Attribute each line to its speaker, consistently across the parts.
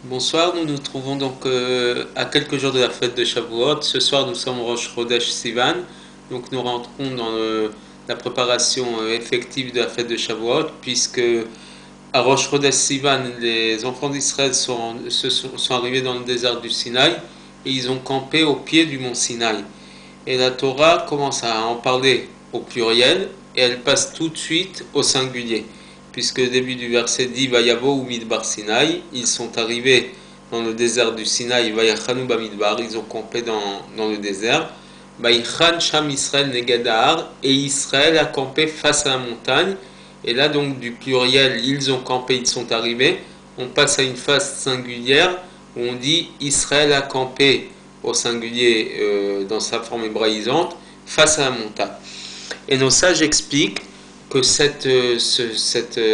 Speaker 1: Bonsoir, nous nous trouvons donc à quelques jours de la fête de Shavuot. Ce soir, nous sommes Rosh Chodesh Sivan, donc nous rentrons dans la préparation effective de la fête de Shavuot, puisque à Rosh Chodesh Sivan, les enfants d'Israël sont arrivés dans le désert du Sinaï et ils ont campé au pied du mont Sinaï. Et la Torah commence à en parler au pluriel et elle passe tout de suite au singulier, puisque le début du verset dit Vayavo ou Midbar Sinaï, ils sont arrivés dans le désert du Sinaï, Vayachanu Bamidbar, ils ont campé dans le désert. Vaïchan Sham Israël Negadar, et Israël a campé face à la montagne. Et là, donc, du pluriel, ils ont campé, ils sont arrivés, on passe à une phase singulière où on dit Israël a campé au singulier dans sa forme hébraïsante face à la montagne. Et nos sages expliquent que cette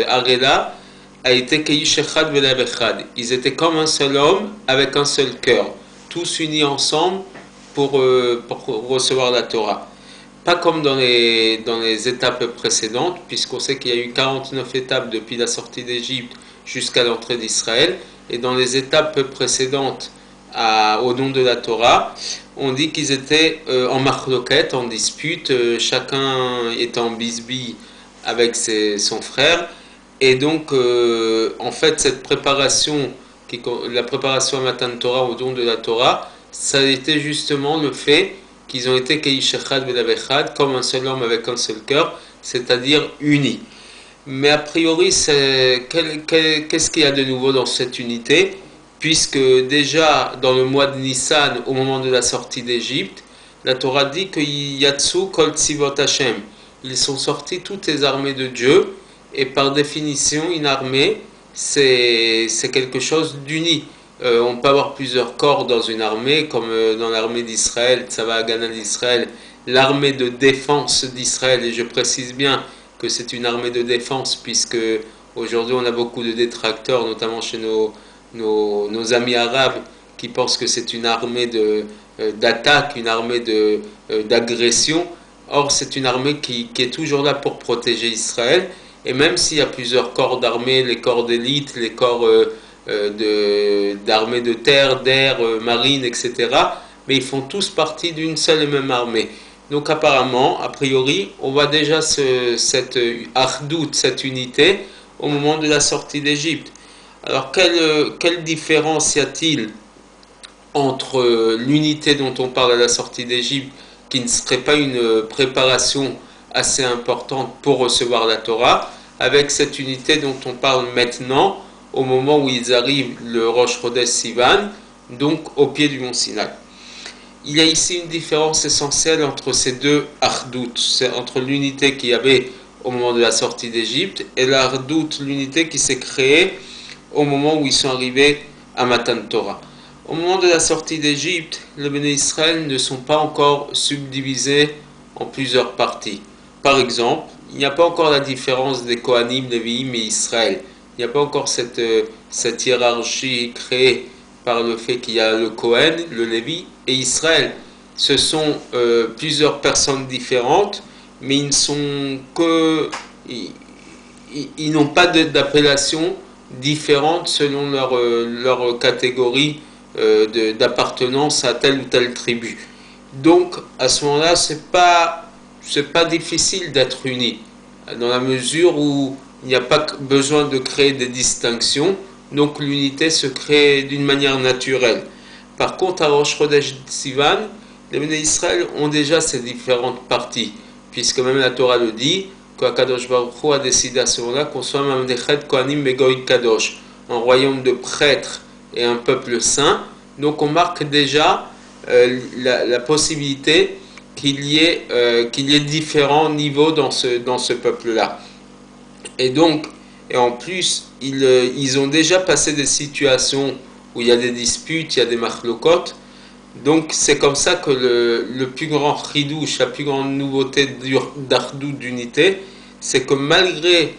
Speaker 1: arrêt-là a été Keish Echad Velev Echad. Ils étaient comme un seul homme avec un seul cœur, tous unis ensemble pour recevoir la Torah. Pas comme dans les étapes précédentes, puisqu'on sait qu'il y a eu 49 étapes depuis la sortie d'Égypte jusqu'à l'entrée d'Israël. Et dans les étapes précédentes au nom de la Torah, on dit qu'ils étaient en marloquette, en dispute, chacun était en bisbille avec son frère. Et donc, en fait, cette préparation, la préparation à Matan Torah, au don de la Torah, ça a été justement le fait qu'ils ont été Keish Echad Velav Echad, comme un seul homme avec un seul cœur, c'est-à-dire unis. Mais a priori, qu'est-ce qu'il y a de nouveau dans cette unité? Puisque déjà dans le mois de Nissan, au moment de la sortie d'Égypte, la Torah dit que Yatsu Kol Tzivot Hashem. Ils sont sortis toutes les armées de Dieu, et par définition, une armée, c'est quelque chose d'uni. On peut avoir plusieurs corps dans une armée, comme dans l'armée d'Israël, Tzava Hagana d'Israël, l'armée de défense d'Israël, et je précise bien que c'est une armée de défense, puisque aujourd'hui on a beaucoup de détracteurs, notamment chez nos amis arabes, qui pensent que c'est une armée d'attaque, une armée d'agression. Or, c'est une armée qui est toujours là pour protéger Israël, et même s'il y a plusieurs corps d'armée, les corps d'élite, les corps d'armée de terre, d'air, marine, etc., mais ils font tous partie d'une seule et même armée. Donc apparemment, a priori, on voit déjà cette ardout, cette unité, au moment de la sortie d'Égypte. Alors quelle différence y a-t-il entre l'unité dont on parle à la sortie d'Égypte, qui ne serait pas une préparation assez importante pour recevoir la Torah, avec cette unité dont on parle maintenant, au moment où ils arrivent le Rosh Chodesh Sivan, donc au pied du mont Sinaï. Il y a ici une différence essentielle entre ces deux ardout, c'est entre l'unité qu'il y avait au moment de la sortie d'Égypte et l'ardout, l'unité qui s'est créée au moment où ils sont arrivés à Matan Torah. Au moment de la sortie d'Égypte, les Béné Israël ne sont pas encore subdivisés en plusieurs parties. Par exemple, il n'y a pas encore la différence des Kohanim, Lévi'im et Israël. Il n'y a pas encore cette hiérarchie créée par le fait qu'il y a le Kohen, le Lévi et Israël. Ce sont plusieurs personnes différentes, mais ils ne sont que... Ils n'ont pas d'appellation différente selon leur catégorie d'appartenance à telle ou telle tribu. Donc, à ce moment-là, c'est pas difficile d'être unis, dans la mesure où il n'y a pas besoin de créer des distinctions, donc l'unité se crée d'une manière naturelle. Par contre, à Rosh Chodesh Sivan, les Béné Israël ont déjà ces différentes parties, puisque même la Torah le dit, qu'Akadosh Baruch Hu a décidé à ce moment-là qu'on soit Mamlechet Kohanim Megoy Kadosh, un royaume de prêtres et un peuple saint. Donc on marque déjà la possibilité qu'il y ait différents niveaux dans ce peuple-là. Et donc, et en plus, ils ont déjà passé des situations où il y a des disputes, il y a des machlokot. Donc c'est comme ça que le plus grand chidouche, la plus grande nouveauté d'Ardou d'unité, c'est que malgré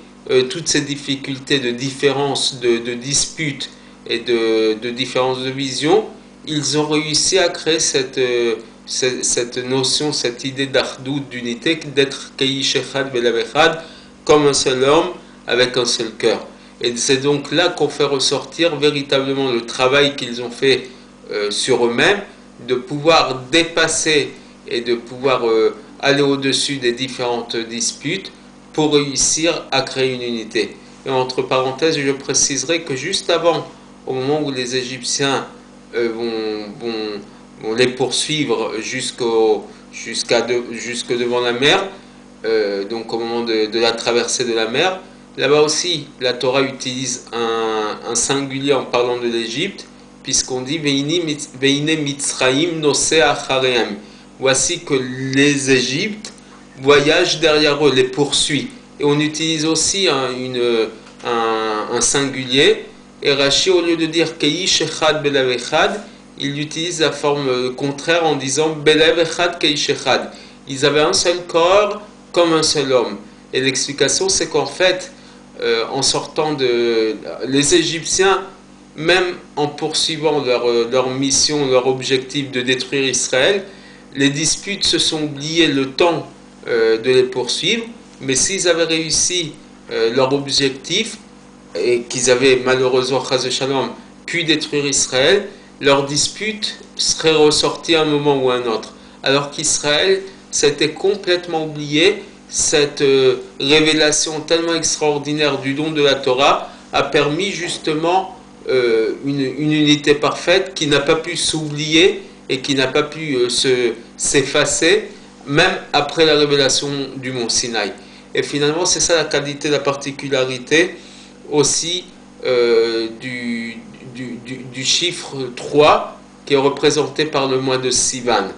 Speaker 1: toutes ces difficultés de différence, de disputes et de différences de vision, ils ont réussi à créer cette notion, cette idée d'Ardou d'unité, d'être Keish Echad Velav Echad, comme un seul homme avec un seul cœur. Et c'est donc là qu'on fait ressortir véritablement le travail qu'ils ont fait sur eux-mêmes, de pouvoir dépasser et de pouvoir aller au-dessus des différentes disputes pour réussir à créer une unité. Et entre parenthèses, je préciserai que juste avant, au moment où les Égyptiens vont les poursuivre jusque devant la mer, donc au moment de la traversée de la mer, là-bas aussi, la Torah utilise un singulier en parlant de l'Égypte, puisqu'on dit Veine Mitzraim noseh achareim. Voici que les Égyptes voyagent derrière eux, les poursuit. Et on utilise aussi un singulier. Et Rashi, au lieu de dire Keish echad belav echad, il utilise la forme contraire en disant Belav echad keish echad. Ils avaient un seul corps comme un seul homme. Et l'explication, c'est qu'en fait, en sortant les Égyptiens, même en poursuivant leur mission, leur objectif de détruire Israël, les disputes se sont oubliées le temps de les poursuivre, mais s'ils avaient réussi leur objectif, et qu'ils avaient malheureusement, Chas Shalom, pu détruire Israël, leur dispute serait ressortie à un moment ou à un autre. Alors qu'Israël s'était complètement oublié, cette révélation tellement extraordinaire du don de la Torah a permis justement une unité parfaite qui n'a pas pu s'oublier et qui n'a pas pu s'effacer, même après la révélation du mont Sinaï. Et finalement, c'est ça la qualité, la particularité aussi du chiffre 3 qui est représenté par le mois de Sivan.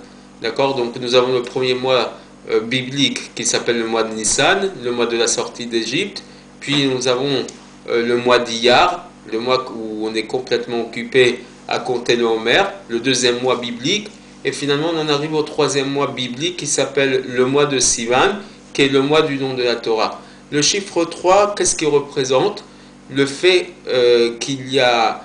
Speaker 1: D'accord? Donc nous avons le premier mois biblique qui s'appelle le mois de Nissan, le mois de la sortie d'Égypte. Puis nous avons le mois d'Iyar, le mois où on est complètement occupé à compter le Homer, le deuxième mois biblique. Et finalement, on en arrive au troisième mois biblique qui s'appelle le mois de Sivan, qui est le mois du don de la Torah. Le chiffre 3, qu'est-ce qu'il représente? Le fait qu'il y a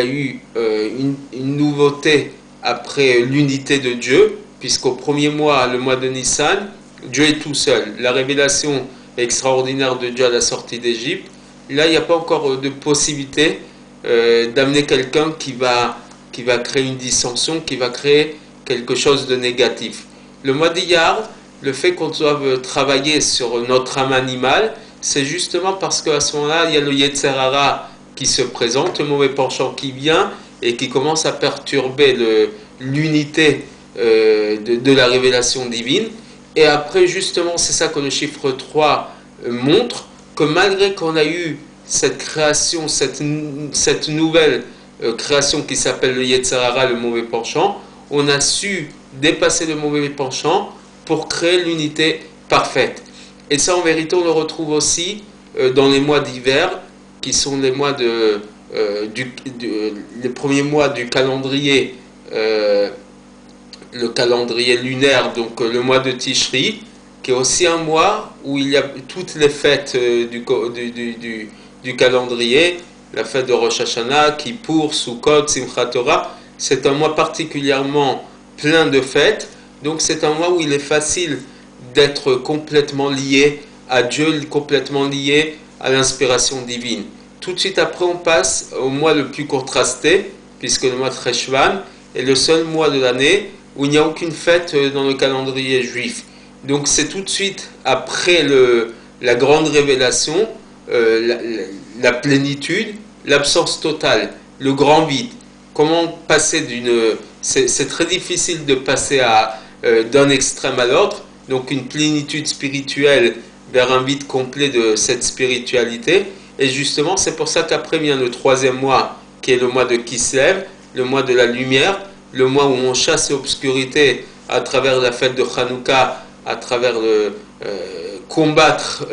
Speaker 1: eu une nouveauté après l'unité de Dieu, puisqu'au premier mois, le mois de Nissan, Dieu est tout seul. La révélation extraordinaire de Dieu à la sortie d'Égypte, là, il n'y a pas encore de possibilité d'amener quelqu'un qui va créer une dissension, qui va créer quelque chose de négatif. Le mois d'Iyar, le fait qu'on doive travailler sur notre âme animale, c'est justement parce qu'à ce moment-là, il y a le Yetzer Hara qui se présente, le mauvais penchant qui vient et qui commence à perturber l'unité de la révélation divine. Et après, justement, c'est ça que le chiffre 3 montre, que malgré qu'on a eu cette création, cette nouvelle création qui s'appelle le Yetzer Hara, le mauvais penchant, on a su dépasser le mauvais penchant pour créer l'unité parfaite. Et ça, en vérité, on le retrouve aussi dans les mois d'hiver, qui sont les mois les premiers mois du calendrier, le calendrier lunaire, donc le mois de Tishri, qui est aussi un mois où il y a toutes les fêtes du calendrier, la fête de Rosh Hashanah, Kippour, Sukkot, Simchat Torah. C'est un mois particulièrement plein de fêtes, donc c'est un mois où il est facile d'être complètement lié à Dieu, complètement lié à l'inspiration divine. Tout de suite après, on passe au mois le plus contrasté, puisque le mois de Cheshvan est le seul mois de l'année où il n'y a aucune fête dans le calendrier juif. Donc c'est tout de suite après la grande révélation, la plénitude, l'absence totale, le grand vide. Comment passer c'est très difficile de passer d'un extrême à l'autre, donc une plénitude spirituelle vers un vide complet de cette spiritualité. Et justement, c'est pour ça qu'après vient le troisième mois, qui est le mois de Kislev, le mois de la lumière, le mois où on chasse l'obscurité à travers la fête de Hanouka, à travers combattre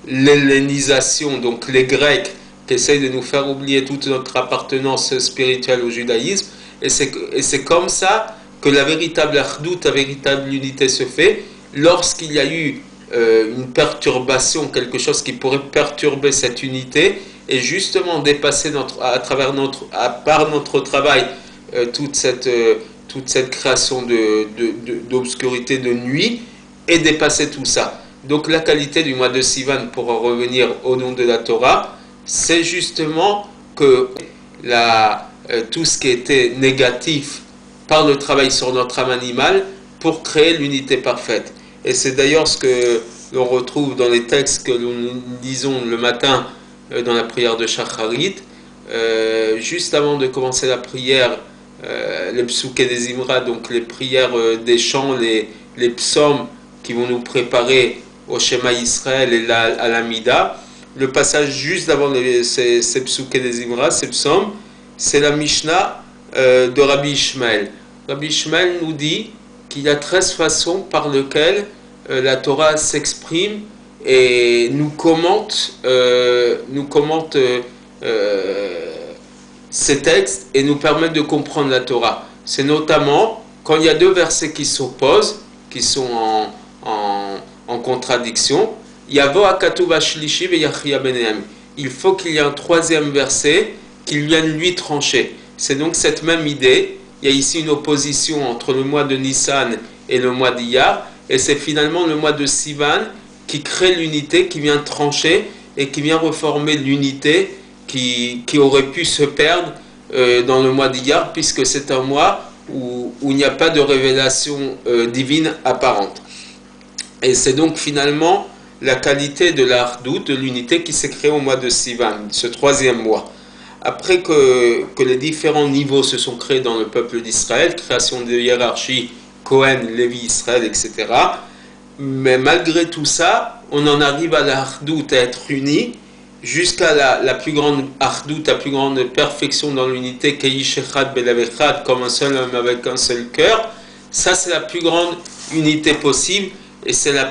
Speaker 1: l'hellénisation, donc les Grecs qui essayent de nous faire oublier toute notre appartenance spirituelle au judaïsme. Et c'est comme ça que la véritable achdout, la véritable unité se fait, lorsqu'il y a eu une perturbation, quelque chose qui pourrait perturber cette unité, et justement dépasser par notre travail toute cette création d'obscurité, de nuit, et dépasser tout ça. Donc la qualité du mois de Sivan, pour en revenir au nom de la Torah, c'est justement que tout ce qui était négatif par le travail sur notre âme animale pour créer l'unité parfaite. Et c'est d'ailleurs ce que l'on retrouve dans les textes que nous lisons le matin dans la prière de Shacharit. Juste avant de commencer la prière, les psuké des Imra, donc les prières des chants, les psaumes qui vont nous préparer au Shema Israël et à la Mida. Le passage juste avant ces psuké des Imra, ces psaumes, c'est la Mishnah de Rabbi Ishmael. Rabbi Ishmael nous dit qu'il y a 13 façons par lesquelles la Torah s'exprime et nous commente ces textes et nous permet de comprendre la Torah. C'est notamment quand il y a deux versets qui s'opposent, qui sont en contradiction. Yavo akatuv ashlishi veyachia benehem. Il faut qu'il y ait un troisième verset qui vienne lui trancher. C'est donc cette même idée. Il y a ici une opposition entre le mois de Nissan et le mois d'Iyar, et c'est finalement le mois de Sivan qui crée l'unité, qui vient trancher et qui vient reformer l'unité qui aurait pu se perdre dans le mois d'Iyar, puisque c'est un mois où il n'y a pas de révélation divine apparente. Et c'est donc finalement la qualité de l'Ardout, de l'unité qui s'est créée au mois de Sivan, ce troisième mois. Après que les différents niveaux se sont créés dans le peuple d'Israël, création de hiérarchie, Cohen, Lévi, Israël, etc. Mais malgré tout ça, on en arrive à l'Ardout, à être unis, jusqu'à la plus grande Ardout, la plus grande perfection dans l'unité, Keish Echad Belav Echad, comme un seul homme avec un seul cœur. Ça, c'est la plus grande unité possible, et c'est la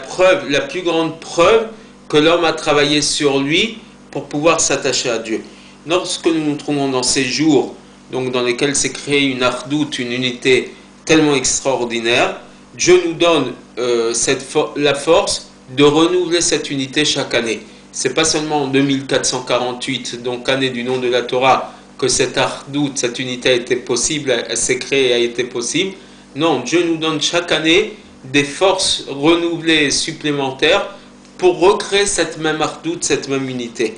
Speaker 1: plus grande preuve que l'homme a travaillé sur lui pour pouvoir s'attacher à Dieu. Lorsque nous nous trouvons dans ces jours, donc dans lesquels s'est créée une ardoute, une unité tellement extraordinaire, Dieu nous donne la force de renouveler cette unité chaque année. C'est pas seulement en 2448, donc année du nom de la Torah, que cette ardoute, cette unité a été possible, elle s'est créée et a été possible. Non, Dieu nous donne chaque année des forces renouvelées et supplémentaires pour recréer cette même ardoute, cette même unité.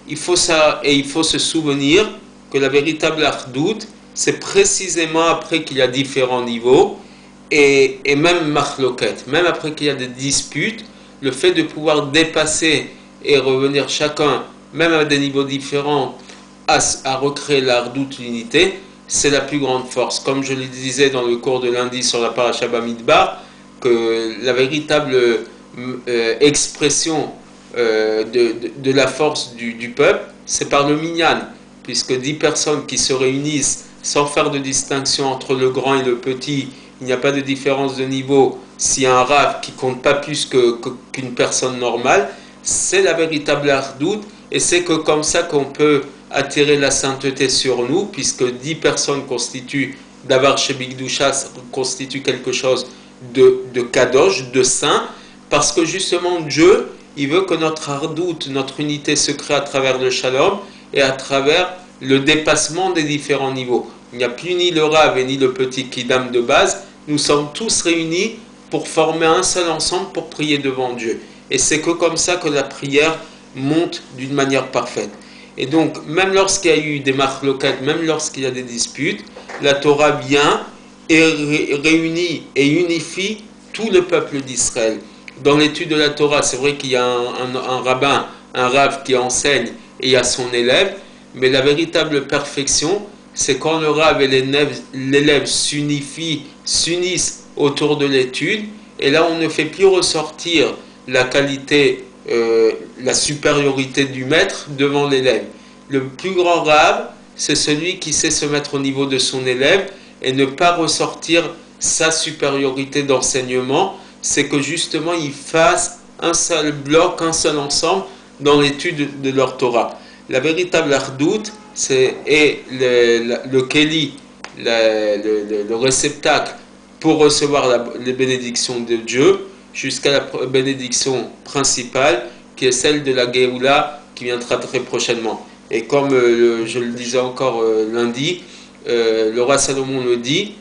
Speaker 1: Il faut se souvenir que la véritable ardoute, c'est précisément après qu'il y a différents niveaux, et même machloket, même après qu'il y a des disputes, le fait de pouvoir dépasser et revenir chacun, même à des niveaux différents, à recréer l'ardoute, l'unité, c'est la plus grande force. Comme je le disais dans le cours de lundi sur la Parasha Bamidbar, que la véritable expression de la force du peuple, c'est par le minyan, puisque 10 personnes qui se réunissent sans faire de distinction entre le grand et le petit, il n'y a pas de différence de niveau. S'il y a un rave qui compte pas plus qu'une personne normale, c'est la véritable ardoute, et c'est que comme ça qu'on peut attirer la sainteté sur nous, puisque 10 personnes constituent, d'avoir chez Bigdusha, constitue quelque chose de kadosh, de saint, parce que justement Dieu, il veut que notre ardoute, notre unité se crée à travers le shalom et à travers le dépassement des différents niveaux. Il n'y a plus ni le rave et ni le petit kidam de base. Nous sommes tous réunis pour former un seul ensemble pour prier devant Dieu. Et c'est que comme ça que la prière monte d'une manière parfaite. Et donc, même lorsqu'il y a eu des machloket, même lorsqu'il y a des disputes, la Torah vient et réunit et unifie tout le peuple d'Israël. Dans l'étude de la Torah, c'est vrai qu'il y a un rabbin, un rave qui enseigne et il y a son élève, mais la véritable perfection, c'est quand le rave et l'élève s'unissent autour de l'étude, et là on ne fait plus ressortir la qualité, la supériorité du maître devant l'élève. Le plus grand rave, c'est celui qui sait se mettre au niveau de son élève et ne pas ressortir sa supériorité d'enseignement, c'est que justement ils fassent un seul bloc, un seul ensemble dans l'étude de leur Torah. La véritable ardoute, c'est le keli, le réceptacle pour recevoir les bénédictions de Dieu, jusqu'à la bénédiction principale, qui est celle de la Géoula, qui viendra très prochainement. Et comme je le disais encore lundi, le roi Salomon le dit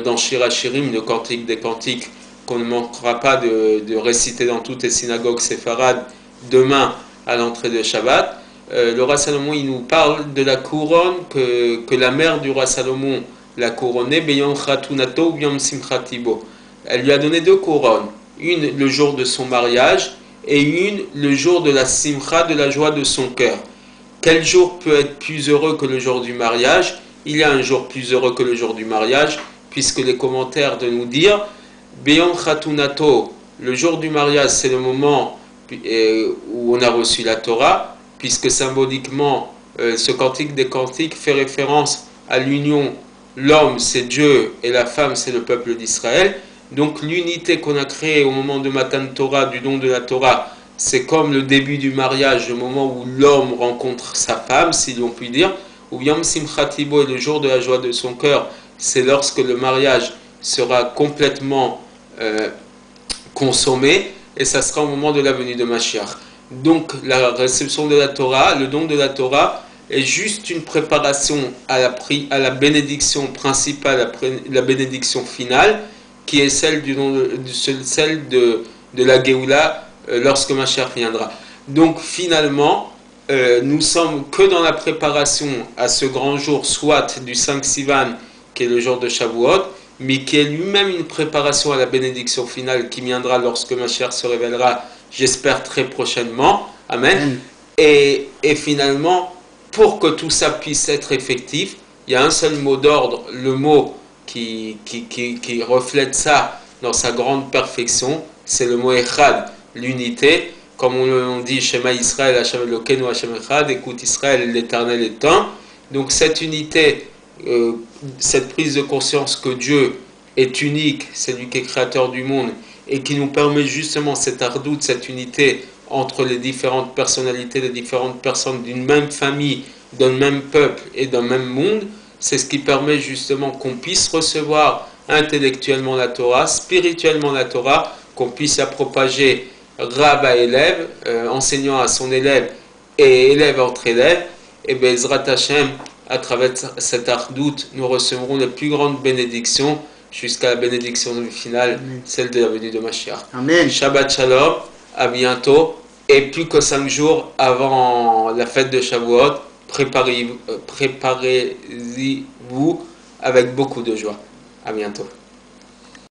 Speaker 1: dans Shir HaShirim, le cantique des cantiques, qu'on ne manquera pas de réciter dans toutes les synagogues séfarades demain à l'entrée de Shabbat. le roi Salomon, il nous parle de la couronne que la mère du roi Salomon l'a couronnée, Beyom Khatunato ou Beyom Simchatibo. Elle lui a donné 2 couronnes, une le jour de son mariage et une le jour de la simcha, de la joie de son cœur. Quel jour peut être plus heureux que le jour du mariage? Il y a un jour plus heureux que le jour du mariage, puisque les commentaires de nous dire Beyom Khatunato, le jour du mariage, c'est le moment où on a reçu la Torah, puisque symboliquement, ce cantique des cantiques fait référence à l'union. L'homme, c'est Dieu, et la femme, c'est le peuple d'Israël. Donc l'unité qu'on a créée au moment de Matan Torah, du don de la Torah, c'est comme le début du mariage, le moment où l'homme rencontre sa femme, si l'on peut dire. Ou Yom Simchatibo, et le jour de la joie de son cœur, c'est lorsque le mariage sera complètement consommé, et ça sera au moment de la venue de Mashiach. Donc la réception de la Torah, le don de la Torah, est juste une préparation à la bénédiction principale, la bénédiction finale, qui est celle de la Géoula lorsque Mashiach viendra. Donc finalement, nous sommes que dans la préparation à ce grand jour, soit du 5 Sivan, qui est le jour de Shavuot, mais qui est lui-même une préparation à la bénédiction finale qui viendra lorsque Mashiach se révélera, j'espère très prochainement. Amen. Et finalement, pour que tout ça puisse être effectif, il y a un seul mot d'ordre, le mot qui reflète ça dans sa grande perfection, c'est le mot Echad, l'unité. Comme on dit, Shema Israël, Hashem Elokeinu, Hashem Echad, écoute Israël, l'Éternel est un. Donc cette unité, cette prise de conscience que Dieu est unique, c'est lui qui est créateur du monde, et qui nous permet justement cette ardoute, cette unité entre les différentes personnalités, les différentes personnes d'une même famille, d'un même peuple et d'un même monde, c'est ce qui permet justement qu'on puisse recevoir intellectuellement la Torah, spirituellement la Torah, qu'on puisse la propager rab à élève, enseignant à son élève et élève entre élèves, et Bezrat Hashem, à travers cette ardoute, nous recevrons les plus grandes bénédictions jusqu'à la bénédiction finale, celle de la venue de Mashiach.
Speaker 2: Amen.
Speaker 1: Shabbat Shalom, à bientôt, et plus que 5 jours avant la fête de Shavuot, préparez-y-vous avec beaucoup de joie. À bientôt.